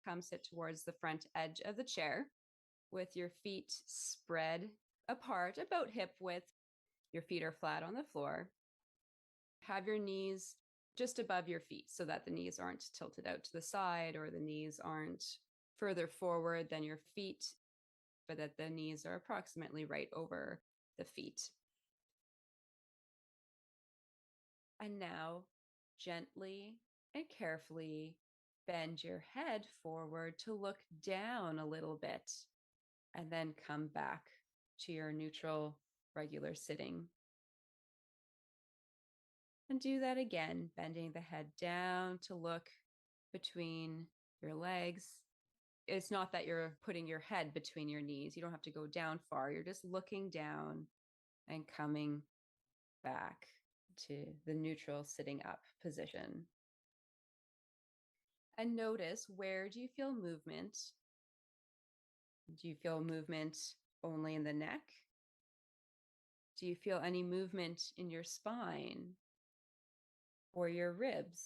come sit towards the front edge of the chair with your feet spread apart about hip width. Your feet are flat on the floor. Have your knees just above your feet so that the knees aren't tilted out to the side or the knees aren't further forward than your feet, but that the knees are approximately right over the feet. And now, gently and carefully bend your head forward to look down a little bit, and then come back to your neutral, regular sitting. And do that again, bending the head down to look between your legs. It's not that you're putting your head between your knees. You don't have to go down far. You're just looking down and coming back to the neutral sitting up position. And notice, where do you feel movement? Do you feel movement only in the neck? Do you feel any movement in your spine or your ribs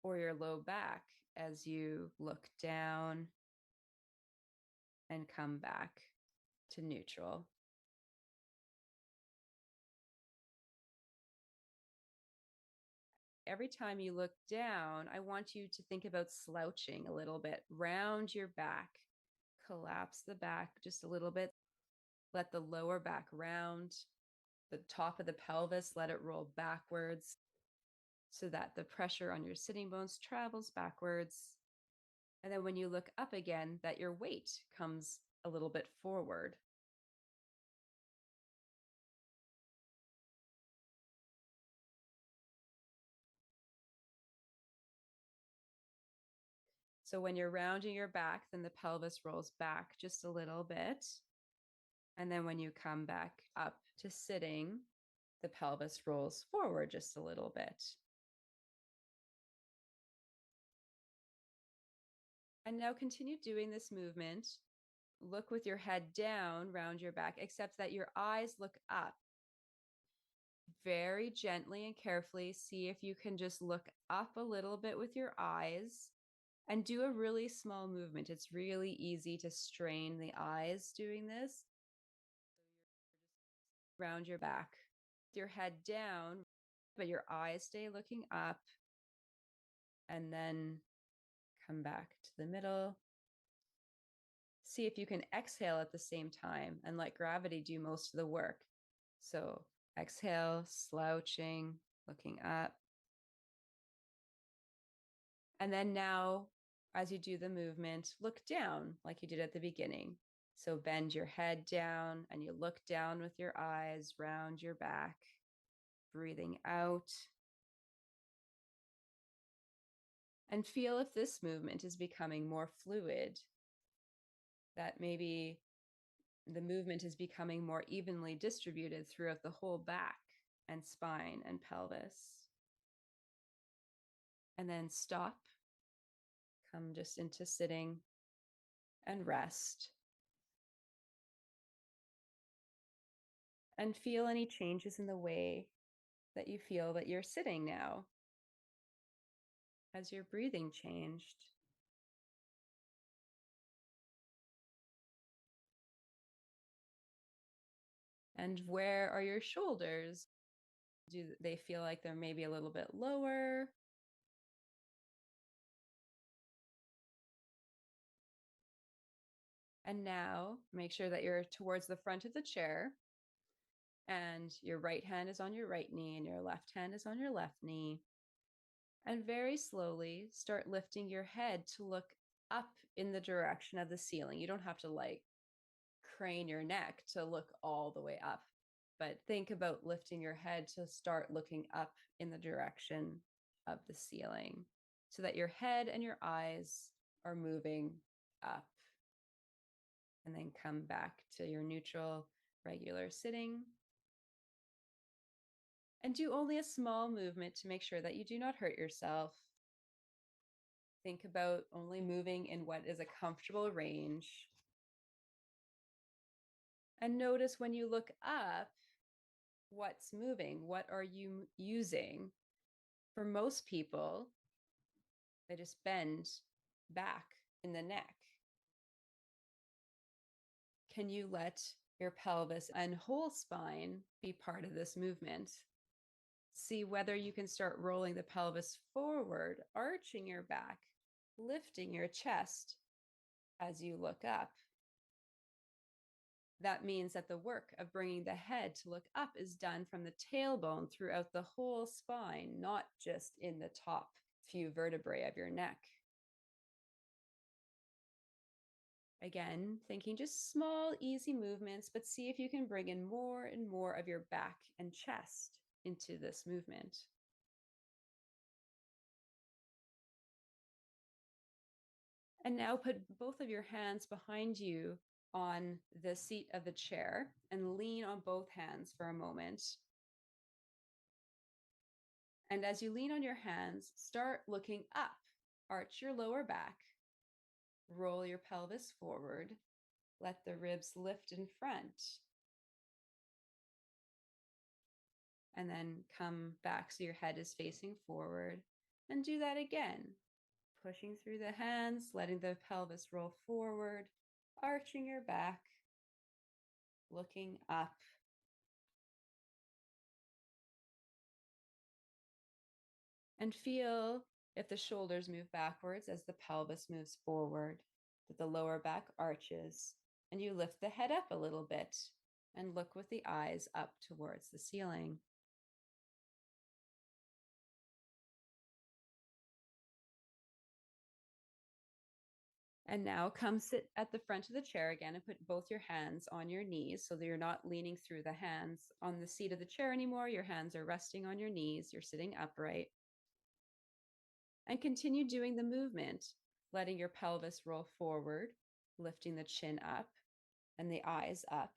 or your low back as you look down and come back to neutral? Every time you look down, I want you to think about slouching a little bit. Round your back, collapse the back just a little bit. Let the lower back round, the top of the pelvis, let it roll backwards so that the pressure on your sitting bones travels backwards. And then when you look up again, that your weight comes a little bit forward. So when you're rounding your back, then the pelvis rolls back just a little bit. And then when you come back up to sitting, the pelvis rolls forward just a little bit. And now continue doing this movement. Look with your head down, round your back, except that your eyes look up. Very gently and carefully, see if you can just look up a little bit with your eyes and do a really small movement. It's really easy to strain the eyes doing this. Round your back, your head down, but your eyes stay looking up, and then come back to the middle. See if you can exhale at the same time and let gravity do most of the work. So exhale, slouching, looking up. And then now, as you do the movement, look down like you did at the beginning. So bend your head down and you look down with your eyes, round your back, breathing out. And feel if this movement is becoming more fluid, that maybe the movement is becoming more evenly distributed throughout the whole back and spine and pelvis. And then stop, come just into sitting and rest. And feel any changes in the way that you feel that you're sitting now. Has your breathing changed? And where are your shoulders? Do they feel like they're maybe a little bit lower? And now make sure that you're towards the front of the chair and your right hand is on your right knee and your left hand is on your left knee. And very slowly start lifting your head to look up in the direction of the ceiling. You don't have to crane your neck to look all the way up, but think about lifting your head to start looking up in the direction of the ceiling so that your head and your eyes are moving up. And then come back to your neutral, regular sitting. And do only a small movement to make sure that you do not hurt yourself. Think about only moving in what is a comfortable range. And notice when you look up, what's moving? What are you using? For most people, they just bend back in the neck? Can you let your pelvis and whole spine be part of this movement? See whether you can start rolling the pelvis forward, arching your back, lifting your chest as you look up. That means that the work of bringing the head to look up is done from the tailbone throughout the whole spine, not just in the top few vertebrae of your neck. Again, thinking just small, easy movements, but see if you can bring in more and more of your back and chest into this movement. And now put both of your hands behind you on the seat of the chair and lean on both hands for a moment. And as you lean on your hands, start looking up. Arch your lower back, roll your pelvis forward, let the ribs lift in front. And then come back so your head is facing forward. And do that again. Pushing through the hands, letting the pelvis roll forward, arching your back, looking up. And feel if the shoulders move backwards as the pelvis moves forward, that the lower back arches, and you lift the head up a little bit and look with the eyes up towards the ceiling. And now come sit at the front of the chair again and put both your hands on your knees so that you're not leaning through the hands on the seat of the chair anymore. Your hands are resting on your knees. You're sitting upright. And continue doing the movement, letting your pelvis roll forward, lifting the chin up and the eyes up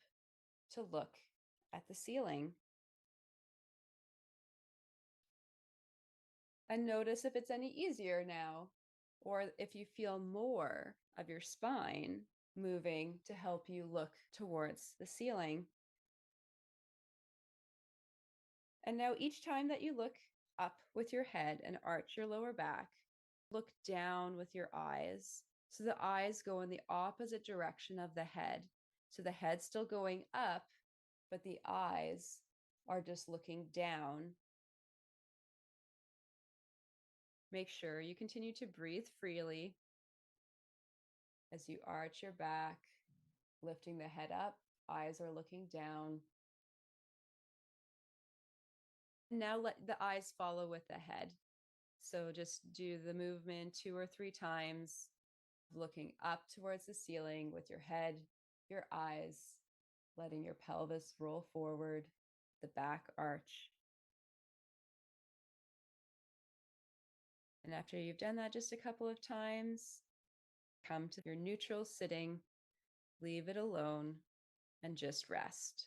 to look at the ceiling. And notice if it's any easier now, or if you feel more of your spine moving to help you look towards the ceiling. And now each time that you look up with your head and arch your lower back, look down with your eyes. So the eyes go in the opposite direction of the head. So the head's still going up, but the eyes are just looking down. Make sure you continue to breathe freely as you arch your back, lifting the head up, eyes are looking down. Now let the eyes follow with the head. So just do the movement 2 or 3 times, looking up towards the ceiling with your head, your eyes, letting your pelvis roll forward, the back arch. And after you've done that just a couple of times, come to your neutral sitting, leave it alone, and just rest.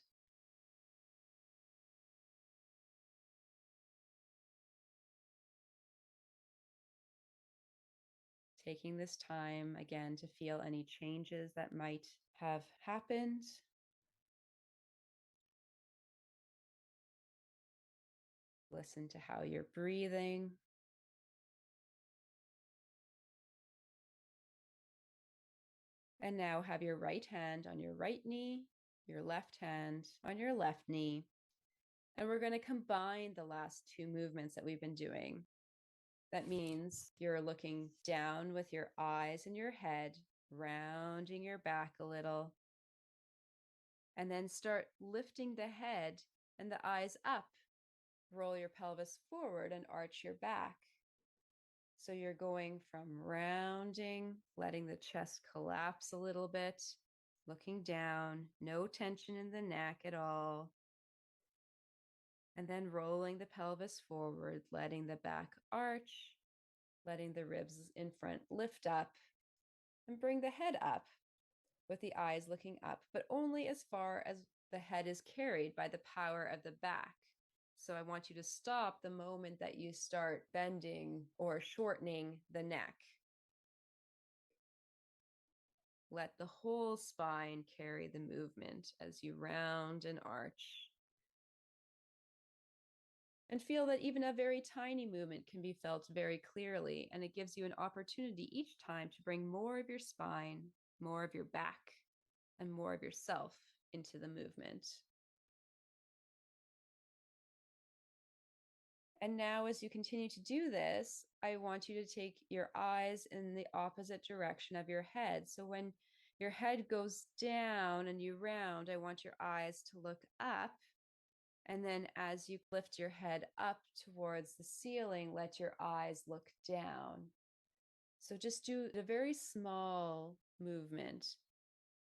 Taking this time again to feel any changes that might have happened. Listen to how you're breathing. And now have your right hand on your right knee, your left hand on your left knee. And we're going to combine the last 2 movements that we've been doing. That means you're looking down with your eyes and your head, rounding your back a little. And then start lifting the head and the eyes up. Roll your pelvis forward and arch your back. So you're going from rounding, letting the chest collapse a little bit, looking down, no tension in the neck at all. And then rolling the pelvis forward, letting the back arch, letting the ribs in front lift up, and bring the head up with the eyes looking up, but only as far as the head is carried by the power of the back. So I want you to stop the moment that you start bending or shortening the neck. Let the whole spine carry the movement as you round and arch. And feel that even a very tiny movement can be felt very clearly, and it gives you an opportunity each time to bring more of your spine, more of your back, and more of yourself into the movement. And now, as you continue to do this, I want you to take your eyes in the opposite direction of your head. So when your head goes down and you round, I want your eyes to look up. And then as you lift your head up towards the ceiling, let your eyes look down. So just do a very small movement,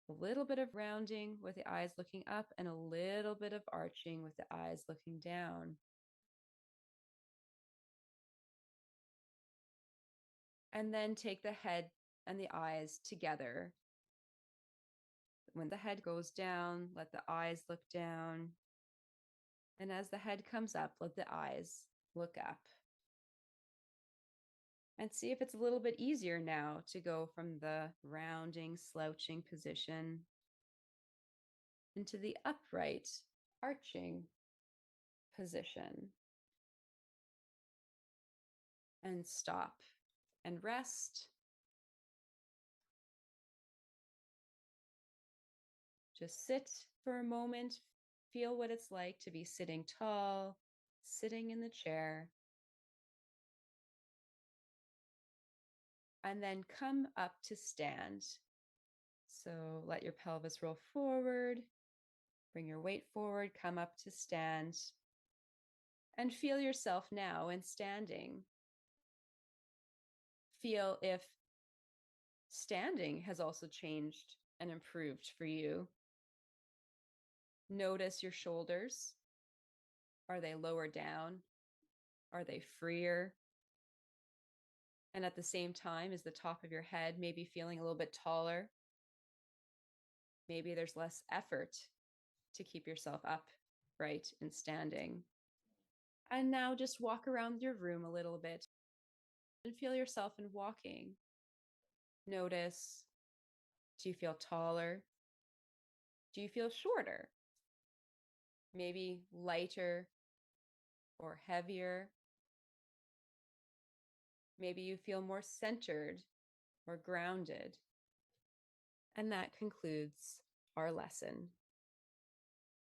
a little bit of rounding with the eyes looking up, and a little bit of arching with the eyes looking down. And then take the head and the eyes together. When the head goes down, let the eyes look down. And as the head comes up, let the eyes look up. And see if it's a little bit easier now to go from the rounding, slouching position into the upright, arching position. And stop and rest. Just sit for a moment, feel what it's like to be sitting tall, sitting in the chair. And then come up to stand. So let your pelvis roll forward, bring your weight forward, come up to stand, and feel yourself now in standing. Feel if standing has also changed and improved for you. Notice your shoulders. Are they lower down? Are they freer? And at the same time, is the top of your head maybe feeling a little bit taller? Maybe there's less effort to keep yourself upright and standing. And now just walk around your room a little bit and feel yourself in walking. Notice, do you feel taller? Do you feel shorter? Maybe lighter or heavier? Maybe you feel more centered or grounded. And that concludes our lesson.